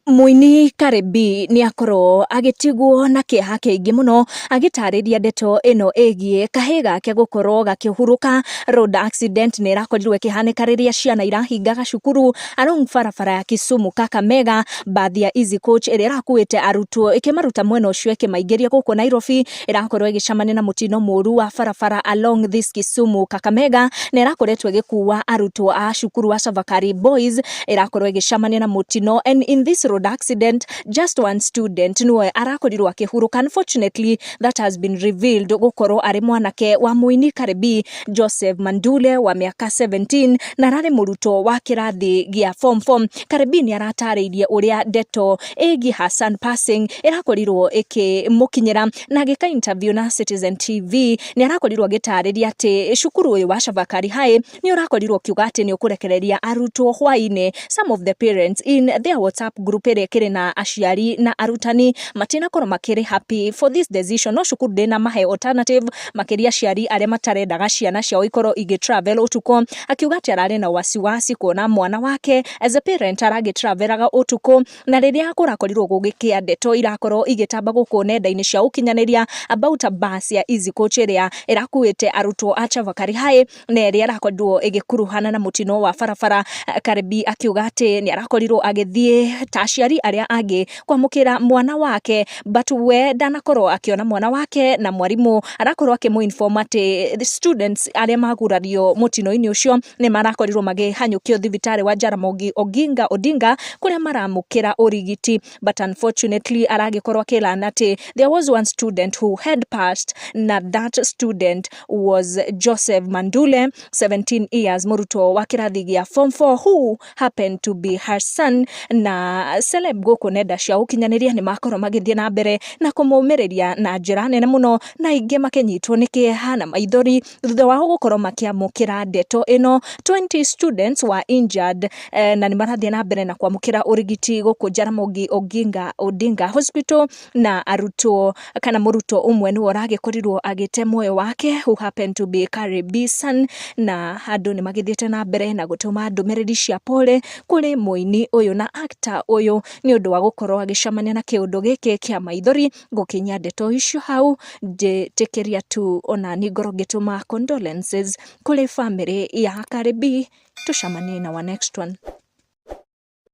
Muini Kareh ni akorwo agitigwo na kĩeha kĩingĩ mũno agĩtarĩria ndeto ĩno ĩgiĩ kahĩĩ gake gũkorwo gakĩhuruka. Road accident nĩ ĩrakorirwo ĩkĩhanĩka rĩrĩa ciana irahingaga cukuru along barabara ya Kisumu Kakamega. Bathi ya Easy Coach ĩrĩa ĩrakuĩte arutwo ĩkĩmaruta mwena ũcio ĩkĩmaingĩria gũkũ Nairobi ĩrakorwo ĩgĩcemania na mũtino mũru wa barabara along this Kisumu Kakamega, na ĩrakoretwo ĩgĩkua arutwo a cukuru wa Savakari Boys ĩrakorwo ĩgĩcemania na mũtino, and in this road accident just one student niwe arakorirwo akihuruka. Unfortunately that has been revealed gukorwo ari mwanake wa muini Kareh Joseph Mandule wa miaka 17 na ararĩ mũrutwo wa kĩrathi gĩa form 4. Kareh ni aratarĩirie ũrĩa ndeto ĩgiĩ Hassan passing ĩrakorirwo ĩkĩmũkinyĩra, na agĩka interview na Citizen TV ni arakorirwo agĩtarĩria atĩ cukuru ũyũ wa Savakari High ni ũrakorirwo kiuga atĩ nĩ ũkũrekereria arutwo hwainĩ. Some of the parents in their WhatsApp group ĩrĩa ĩkĩrĩ na aciari na arutani matinakorwo makĩrĩ happy for this decision. No cukuru ndĩna mahe alternative makĩria aciari arĩa matarendaga ciana ciao ikorwo igĩtravel ũtukũ, akiuga atĩ ararĩ na wasiwasi kuona mwana wake as a parent aragĩtravelaga ũtukũ, na rĩrĩa kũrakorirwo gũgĩkĩa ndeto irakorwo igĩtamba gũkũ nenda-inĩ cia ũkinyanĩria about a bus ya Easy Coach ĩrĩa ĩrakuĩte arutwo a Savakari High na ĩrĩa ĩrakorirwo ĩgĩkuruhana na mũtino wa barabara. Kareh akiuga atĩ nĩ arakorirwo agĩthiĩ ta aciari arĩa angĩ kwamũkĩra mwana wake, but we ndanakorwo akiona mwana wake, na mwarimũ arakorwo akĩmũinform atĩ the students arĩa magurario mũtino-inĩ ũcio nĩ marakorirwo magĩhanyũkio thibitarĩ wa Jaramogi Oginga Odinga kũrĩa maramũkĩra ũrigiti. But unfortunately aragĩkorwo akĩrana atĩ there was one student who had passed, na that student was Joseph Mandule, 17 years, mũrutwo wa kĩrathi gĩa form 4 who happened to be her son. Na celeb gũkũ nenda cia ũkinyanĩria nĩ makorwo magĩthiĩ na mbere na kũmũmĩrĩria na njĩra nene mũno, na ingĩ makĩnyitwo nĩ kĩeha na maithori thutha wao gũkorwo makĩamũkĩra ndeto ĩno. 20 students were injured na nĩ marathiĩ na mbere na kwamũkĩra ũrigiti gũkũ Jaramogi Oginga Odinga Hospital, na arutwo kana mũrutwo ũmwe nĩwe ũragĩkorirwo agĩte muoyo wake who happened to be Kareh son, na andũ nĩ magĩthiĩte na mbere na gũtũma ndũmĩrĩri cia pole kũrĩ muini ũyũ na actor ũyũ nĩ ũndũ wa gũkorwo agĩcemania na kĩũndũ gĩkĩ kĩa maithori. Gũkinyia ndeto icio hau njĩtĩkĩria tu ona nĩ ngorwo ngĩtũma condolences kũrĩ family ya Kareh. Tucemanie na our next one.